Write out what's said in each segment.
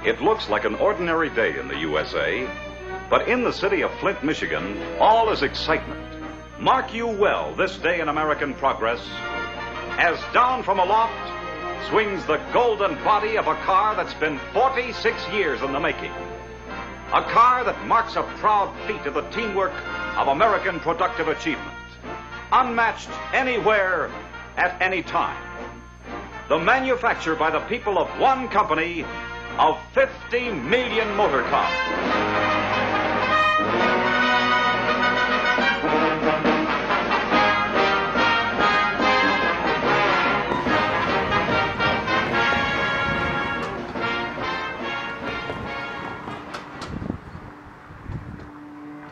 It looks like an ordinary day in the USA, but in the city of Flint, Michigan, all is excitement. Mark you well this day in American progress, as down from aloft swings the golden body of a car that's been 46 years in the making. A car that marks a proud feat of the teamwork of American productive achievement, unmatched anywhere at any time. The manufacture by the people of one company of 50 million motor cars.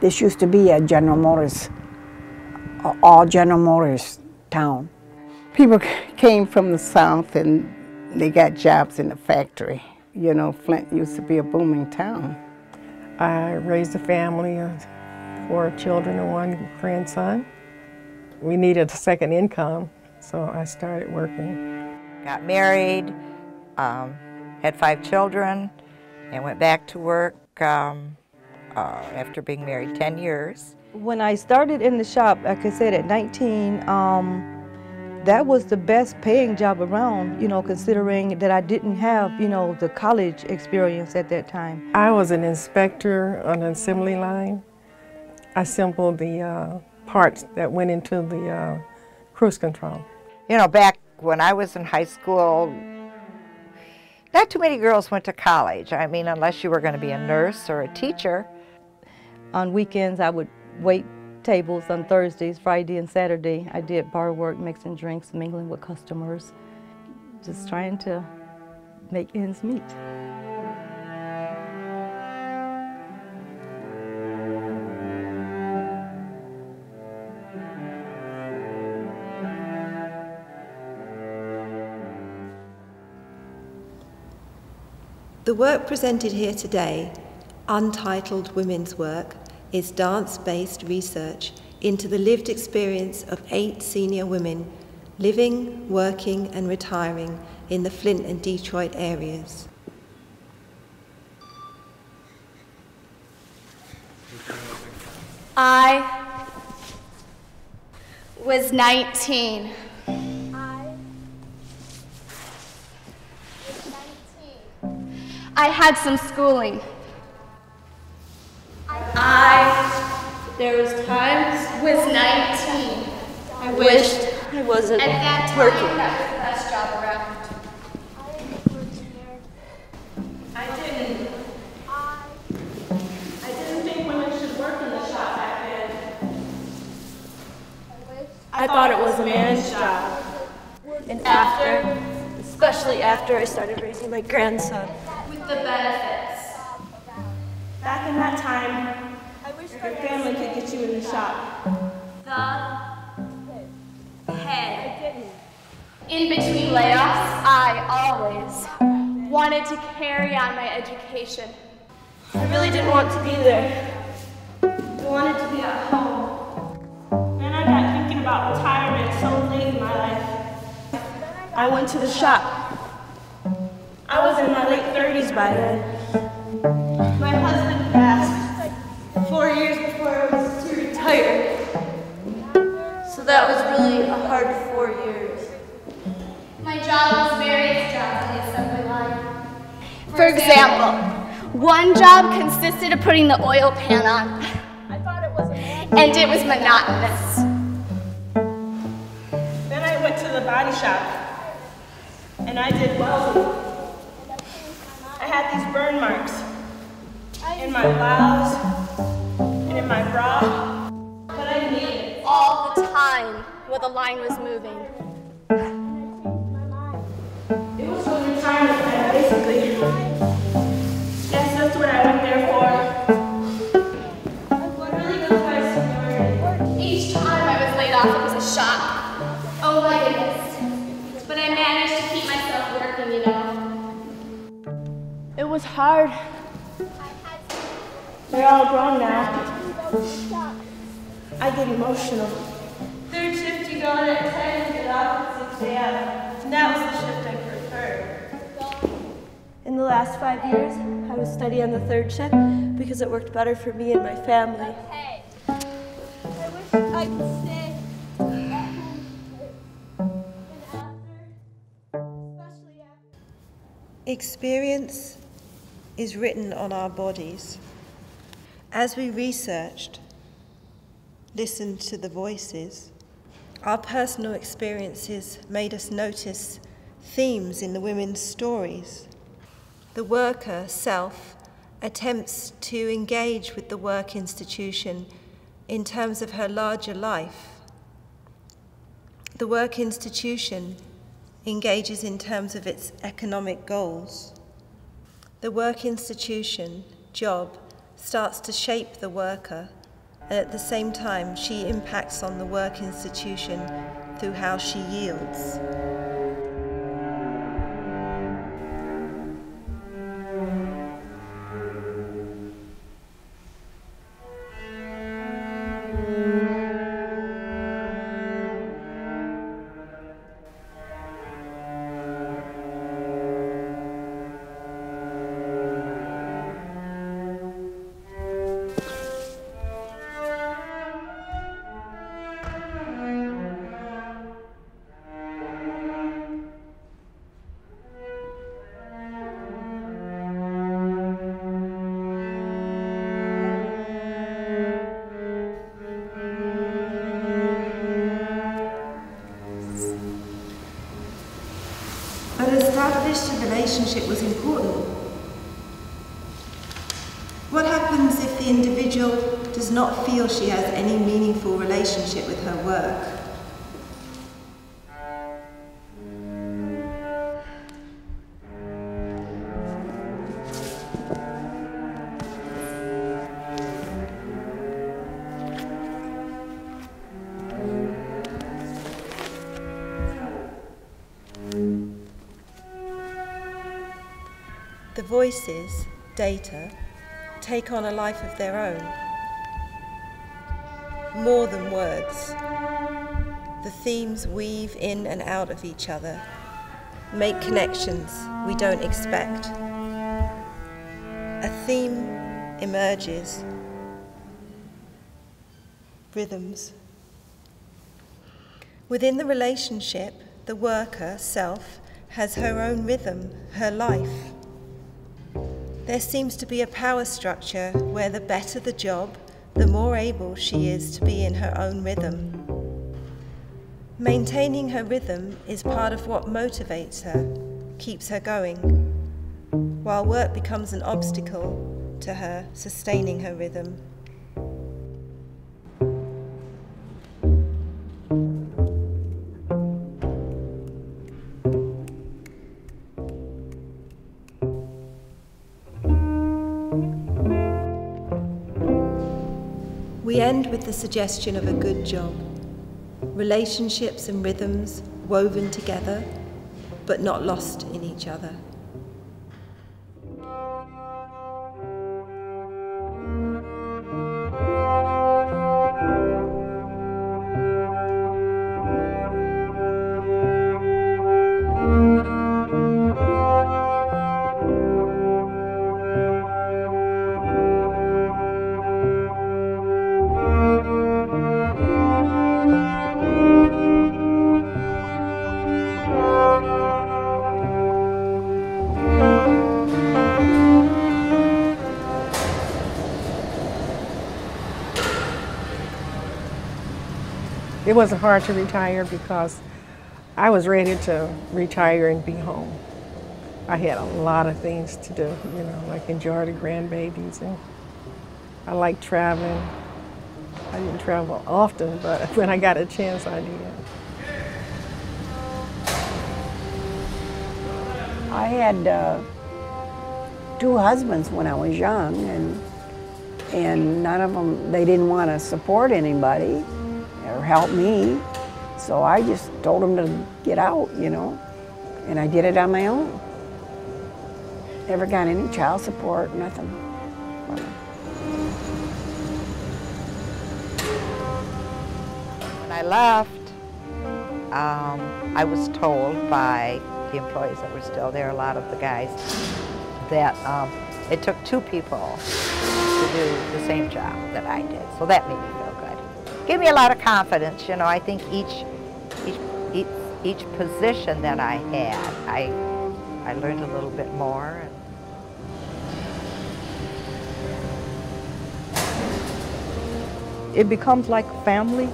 This used to be a General Motors, all General Motors town. People came from the South and they got jobs in the factory. You know, Flint used to be a booming town. I raised a family of 4 children and 1 grandson. We needed a second income, so I started working. Got married, had 5 children, and went back to work after being married 10 years. When I started in the shop, like I said, at 19, that was the best paying job around, you know, considering that I didn't have, you know, the college experience at that time. I was an inspector on an assembly line. I assembled the parts that went into the cruise control. You know, back when I was in high school, not too many girls went to college. I mean, unless you were going to be a nurse or a teacher. On weekends, I would wait tables on Thursdays, Friday, and Saturday. I did bar work, mixing drinks, mingling with customers, just trying to make ends meet. The work presented here today, Untitled Women's Work, is dance-based research into the lived experience of 8 senior women living, working, and retiring in the Flint and Detroit areas. I was 19. I had some schooling. There was times, was 19. I wished I wasn't working. That was the best job around. I didn't think women should work in the shop back then. I thought it was a man's job. And especially after I started raising my grandson. With the benefits. Back in that time, your family could get you in the shop. The head. In between layoffs, I always wanted to carry on my education. I really didn't want to be there. I wanted to be at home. Then I got thinking about retirement so late in my life. I went to the shop. I was in my late 30s by then. My husband passed 4 years before I was to retire. So that was really a hard 4 years. My job was various jobs on the assembly line. For example, one job consisted of putting the oil pan on. I thought it was a and it was monotonous. Then I went to the body shop and I did welding. I had these burn marks in my blouse and in my bra, but I needed it all the time while the line was moving. It was a retirement plan, basically. Yes, that's what I went there for. What really goes by seniority? Each time I was laid off, it was a shock. Oh my goodness. But I managed to keep myself working, you know. It was hard. They're all grown now. I get emotional. Third shift, you go in at 10 and get off at 6 a.m. And that was the shift I preferred. In the last 5 years, I was studying on the third shift because it worked better for me and my family. Hey. I wish I could stay. Experience is written on our bodies. As we researched, listened to the voices, our personal experiences made us notice themes in the women's stories. The worker, self, attempts to engage with the work institution in terms of her larger life. The work institution engages in terms of its economic goals. The work institution, job, starts to shape the worker, and at the same time she impacts on the work institution through how she yields. But established a relationship was important. What happens if the individual does not feel she has any meaningful relationship with her work? The voices, data, take on a life of their own. More than words. The themes weave in and out of each other, make connections we don't expect. A theme emerges. Rhythms. Within the relationship, the worker, self, has her own rhythm, her life. There seems to be a power structure where the better the job, the more able she is to be in her own rhythm. Maintaining her rhythm is part of what motivates her, keeps her going, while work becomes an obstacle to her sustaining her rhythm. We end with the suggestion of a good job. Relationships and rhythms woven together, but not lost in each other. It wasn't hard to retire because I was ready to retire and be home. I had a lot of things to do, you know, like enjoy the grandbabies, and I like traveling. I didn't travel often, but when I got a chance, I did. I had 2 husbands when I was young, and none of them, they didn't want to support anybody or help me. So I just told them to get out, you know, and I did it on my own. Never got any child support, nothing. When I left, I was told by the employees that were still there, a lot of the guys, that it took two people to do the same job that I did. So that made me feel good. Gave me a lot of confidence, you know. I think each position that I had, I learned a little bit more. It becomes like family,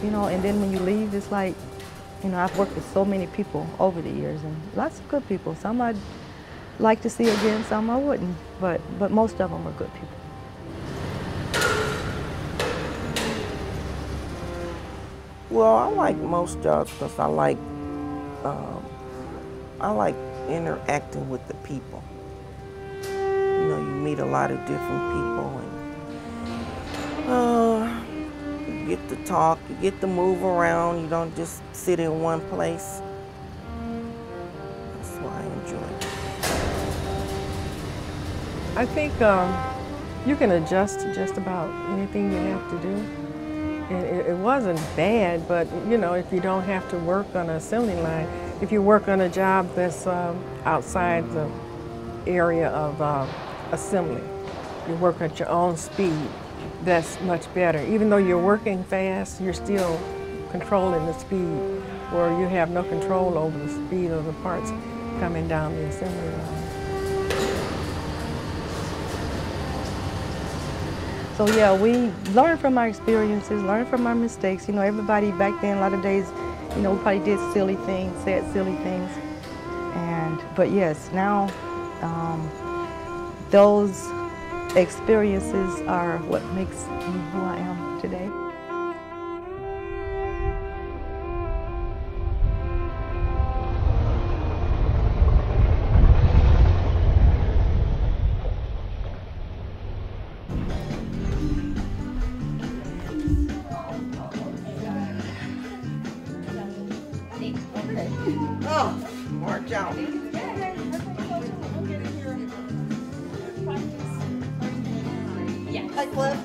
you know, and then when you leave, it's like, you know, I've worked with so many people over the years, and lots of good people. Some I'd like to see again, some I wouldn't, but most of them are good people. Well, I like most jobs because I like interacting with the people. You know, you meet a lot of different people, and you get to talk, you get to move around. You don't just sit in one place. That's why I enjoy it. I think you can adjust to just about anything you have to do. And it wasn't bad, but you know, if you don't have to work on an assembly line, if you work on a job that's outside the area of assembly, you work at your own speed, that's much better. Even though you're working fast, you're still controlling the speed, where you have no control over the speed of the parts coming down the assembly line. So yeah, we learn from our experiences, learn from our mistakes. You know, everybody back then, a lot of days, you know, we probably did silly things, said silly things. But yes, now those experiences are what makes me who I am today. Oh, more job. Hi, Cliff.